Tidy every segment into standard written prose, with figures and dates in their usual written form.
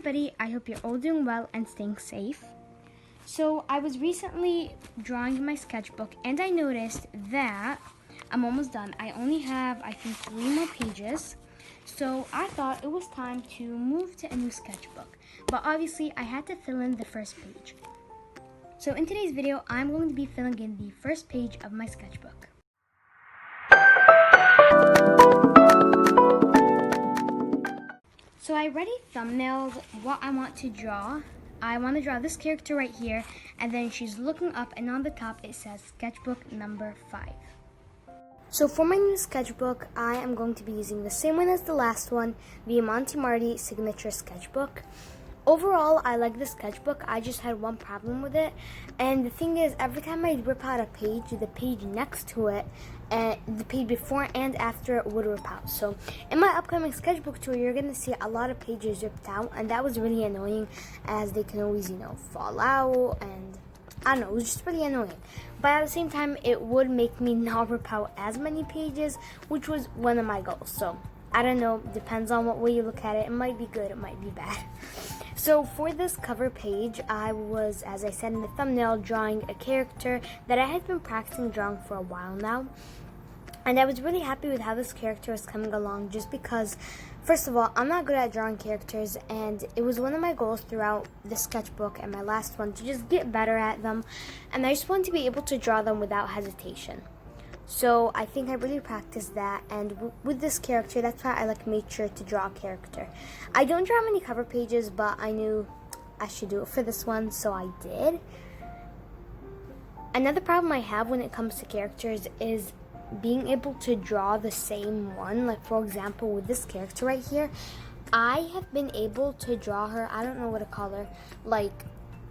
everybody, I hope you're all doing well and staying safe. So I was recently drawing in my sketchbook and I noticed that I'm almost done. I only have, I think, 3 more pages. So I thought it was time to move to a new sketchbook. But obviously I had to fill in the first page. So in today's video, I'm going to be filling in the first page of my sketchbook. So I already thumbnailed what I want to draw. I want to draw this character right here, and then she's looking up, and on the top it says sketchbook number 5. So for my new sketchbook, I am going to be using the same one as the last one, the Monty Marty signature sketchbook. Overall, I like the sketchbook. I just had one problem with it, and the thing is, every time I rip out a page, the page next to it, and the page before and after it would rip out. So in my upcoming sketchbook tour, you're going to see a lot of pages ripped out, and that was really annoying, as they can always, fall out, and I don't know, it was just really annoying. But at the same time, it would make me not rip out as many pages, which was one of my goals. So I don't know, depends on what way you look at it. It might be good, it might be bad. So for this cover page, I was, as I said in the thumbnail, drawing a character that I had been practicing drawing for a while now. And I was really happy with how this character was coming along, just because, first of all, I'm not good at drawing characters, and it was one of my goals throughout the sketchbook and my last one to just get better at them. And I just wanted to be able to draw them without hesitation. So I think I really practiced that, and with this character, that's why I made sure to draw a character. I don't draw many cover pages, but I knew I should do it for this one, so I did. Another problem I have when it comes to characters is being able to draw the same one. Like, for example, with this character right here, I have been able to draw her, I don't know what to call her,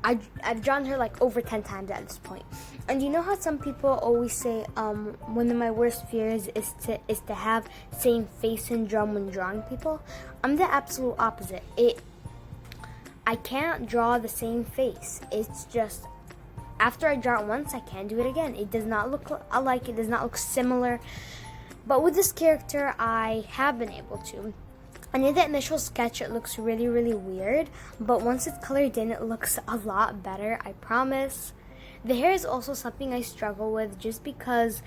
I've drawn her over 10 times at this point. And you know how some people always say, one of my worst fears is to have same face syndrome when drawing people? I'm the absolute opposite. I can't draw the same face. It's just, after I draw it once, I can't do it again. It does not look alike, it does not look similar. But with this character, I have been able to. And in the initial sketch, it looks really, really weird, but once it's colored in, it looks a lot better, I promise. The hair is also something I struggle with, just because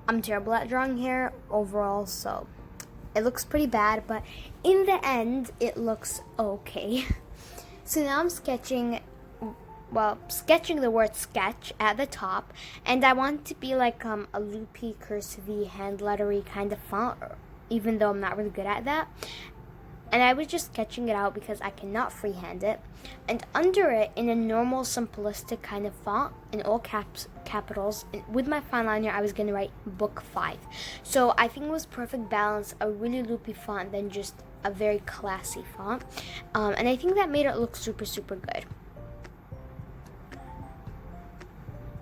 I'm terrible at drawing hair overall, so it looks pretty bad, but in the end, it looks okay. So now I'm sketching the word sketch at the top, and I want it to be like a loopy, cursive-y, hand lettery kind of font, even though I'm not really good at that. And I was just sketching it out because I cannot freehand it. And under it, in a normal, simplistic kind of font, in all capitals, with my fine liner, I was going to write book 5. So I think it was perfect balance, a really loopy font, than just a very classy font. And I think that made it look super, super good.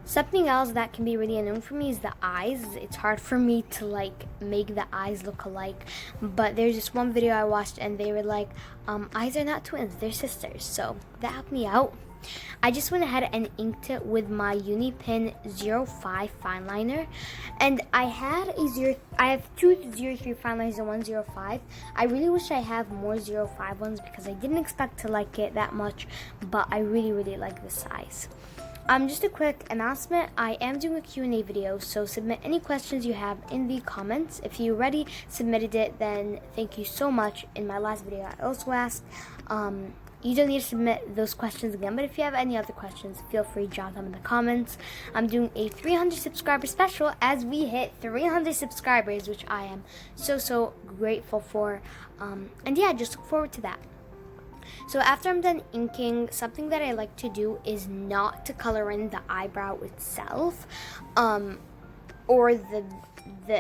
Something else that can be really annoying for me is the eyes. It's hard for me to make the eyes look alike. But there's this one video I watched and they were like, eyes are not twins, they're sisters. So that helped me out. I just went ahead and inked it with my Unipin 05 fine liner. And I have 2 03 fine liners and 1 05. I really wish I have more 05 ones because I didn't expect to like it that much. But I really, really like the size. Just a quick announcement, I am doing a Q&A video, so submit any questions you have in the comments. If you already submitted it, then thank you so much. In my last video, I also asked, you don't need to submit those questions again, but if you have any other questions, feel free to drop them in the comments. I'm doing a 300 subscriber special as we hit 300 subscribers, which I am so, so grateful for. And yeah, just look forward to that. So after I'm done inking, something that I like to do is not to color in the eyebrow itself, or the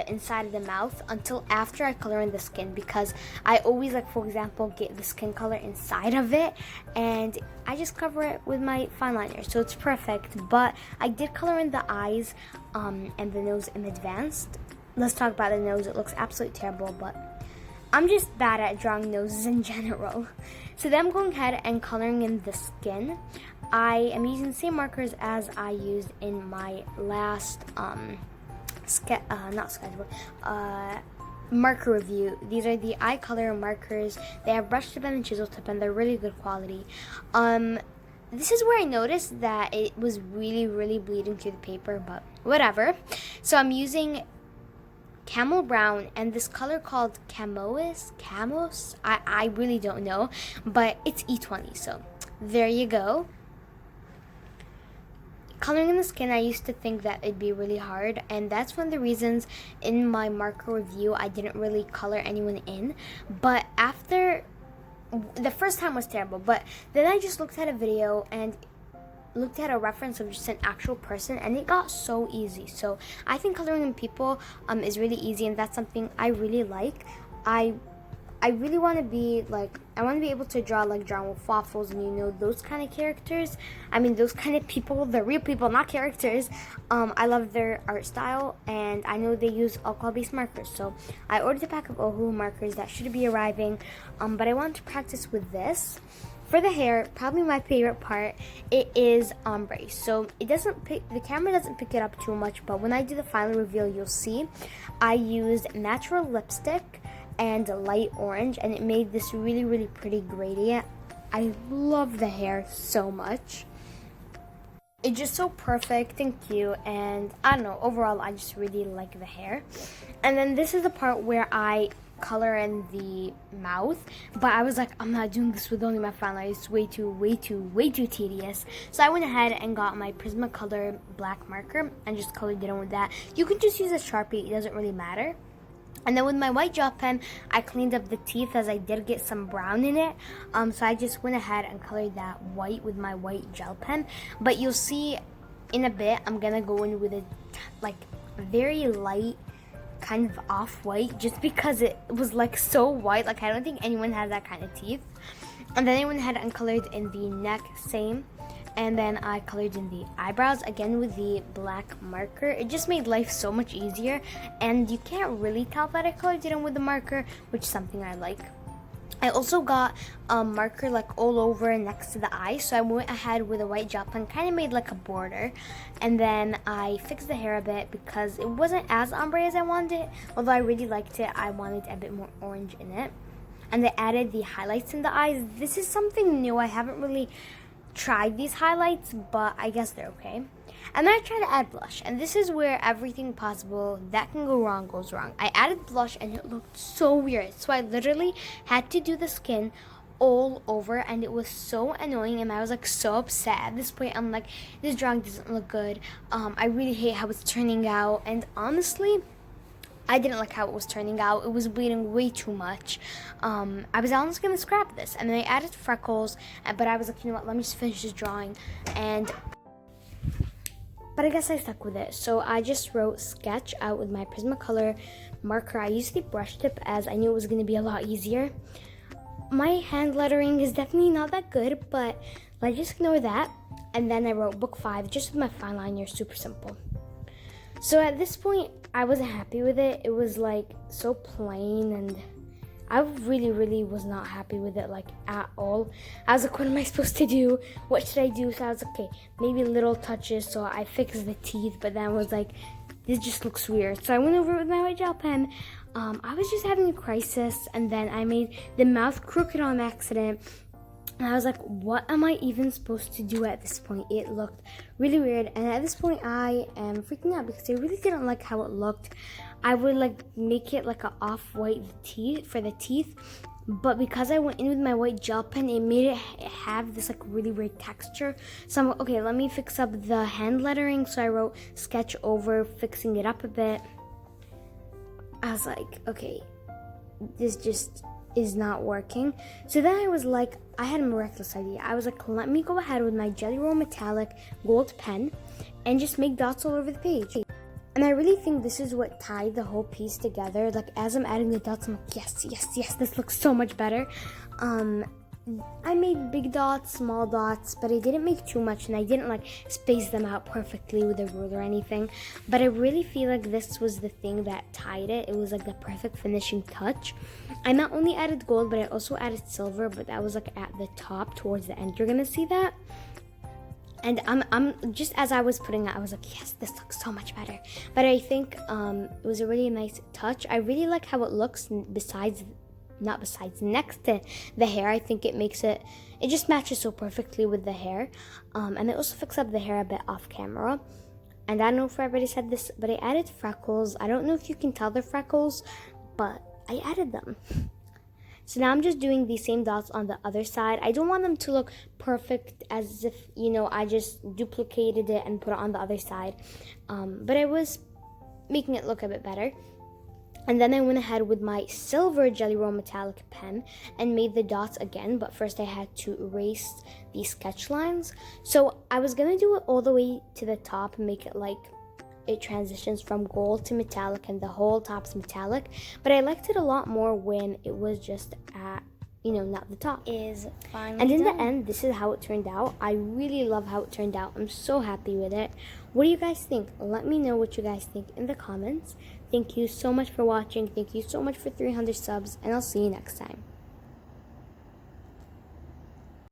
inside of the mouth until after I color in the skin, because I always for example, get the skin color inside of it, and I just cover it with my fine liner, so it's perfect. But I did color in the eyes and the nose in advance. Let's talk about the nose. It looks absolutely terrible, but I'm just bad at drawing noses in general. So then I'm going ahead and coloring in the skin. I am using the same markers as I used in my last marker review. These are the eye color markers. They have brush tip and chisel tip, and they're really good quality. This is where I noticed that it was really bleeding through the paper, but whatever. So I'm using camel brown and this color called Camos. I really don't know, but it's E20, so there you go. Coloring in the skin, I used to think that it'd be really hard, and that's one of the reasons in my marker review I didn't really color anyone in. But after, the first time was terrible, but then I just looked at a video and looked at a reference of just an actual person, and it got so easy. So I think coloring in people is really easy, and that's something I really like. I really want to be like, I want to be able to draw like John with waffles and, you know, those kind of characters. I mean, those kind of people, the real people, not characters. I love their art style, and I know they use alcohol-based markers. So I ordered a pack of Ohu markers that should be arriving, but I want to practice with this. For the hair, probably my favorite part, it is ombre. So it doesn't pick, the camera doesn't pick it up too much, but when I do the final reveal, you'll see I used natural lipstick and light orange, and it made this really pretty gradient. I love the hair so much. It's just so perfect and cute, and I don't know, overall I just really like the hair. And then this is the part where I color in the mouth, but I was like, I'm not doing this with only my final. It's way too tedious. So I went ahead and got my Prismacolor black marker and just colored it in with that. You can just use a Sharpie, it doesn't really matter. And then with my white gel pen, I cleaned up the teeth as I did get some brown in it. So I just went ahead and colored that white with my white gel pen. But you'll see in a bit, I'm gonna go in with a like very light kind of off-white, just because it was like so white. Like I don't think anyone has that kind of teeth. And then I went ahead and colored in the neck, same. And then I colored in the eyebrows again with the black marker. It just made life so much easier, and you can't really tell that I colored it in with the marker, which is something I like. I also got a marker like all over next to the eye, so I went ahead with a white gel pen, kind of made like a border. And then I fixed the hair a bit because it wasn't as ombre as I wanted it. Although I really liked it, I wanted a bit more orange in it. And I added the highlights in the eyes. This is something new. I haven't really tried these highlights, but I guess they're okay. And then I tried to add blush, and this is where everything possible that can go wrong goes wrong. I added blush and it looked so weird, so I literally had to do the skin all over, and it was so annoying, and I was like so upset. At this point I'm like, this drawing doesn't look good. I really hate how it's turning out, and honestly I didn't like how it was turning out. It was bleeding way too much. I was almost gonna scrap this, and then I added freckles, but I was like, you know what, let me just finish this drawing. But I guess I stuck with it. So I just wrote sketch out with my Prismacolor marker. I used the brush tip as I knew it was gonna be a lot easier. My hand lettering is definitely not that good, but let's just ignore that. And then I wrote book 5 just with my fine liner, super simple. So at this point, I wasn't happy with it. It was like so plain, and I really was not happy with it, like at all. I was like, what am I supposed to do? What should I do? So I was like, okay, maybe little touches. So I fixed the teeth, but then I was like, this just looks weird. So I went over it with my white gel pen. I was just having a crisis, and then I made the mouth crooked on accident. And I was like, what am I even supposed to do at this point? It looked really weird. And at this point, I am freaking out because I really didn't like how it looked. I would like make it like an off-white teeth for the teeth. But because I went in with my white gel pen, it made it have this like really weird texture. So I'm like, okay, let me fix up the hand lettering. So I wrote sketch over, fixing it up a bit. I was like, okay, this just is not working. So then I was like, I had a miraculous idea. I was like, let me go ahead with my Jelly Roll Metallic gold pen and just make dots all over the page. And I really think this is what tied the whole piece together. Like as I'm adding the dots, I'm like, yes, this looks so much better. I made big dots, small dots, but I didn't make too much, and I didn't like space them out perfectly with a ruler or anything. But I really feel like this was the thing that tied it. It was like the perfect finishing touch. I not only added gold, but I also added silver, but that was like at the top towards the end. You're gonna see that. And I'm just as I was putting it, I was like, yes, this looks so much better. But I think it was a really nice touch. I really like how it looks next to the hair. I think it makes it just matches so perfectly with the hair. And it also fixed up the hair a bit off camera. And I don't know if everybody said this, but I added freckles. I don't know if you can tell they're freckles, but I added them. So now I'm just doing the same dots on the other side. I don't want them to look perfect as if, I just duplicated it and put it on the other side. But I was making it look a bit better. And then I went ahead with my silver Jelly Roll metallic pen and made the dots again. But first I had to erase the sketch lines. So I was going to do it all the way to the top and make it like it transitions from gold to metallic and the whole top's metallic, but I liked it a lot more when it was just at not the top. Is finally and in done. the end, this is how it turned out. I really love how it turned out. I'm so happy with it. What do you guys think? Let me know what you guys think in the comments. Thank you so much for watching. Thank you so much for 300 subs, and I'll see you next time.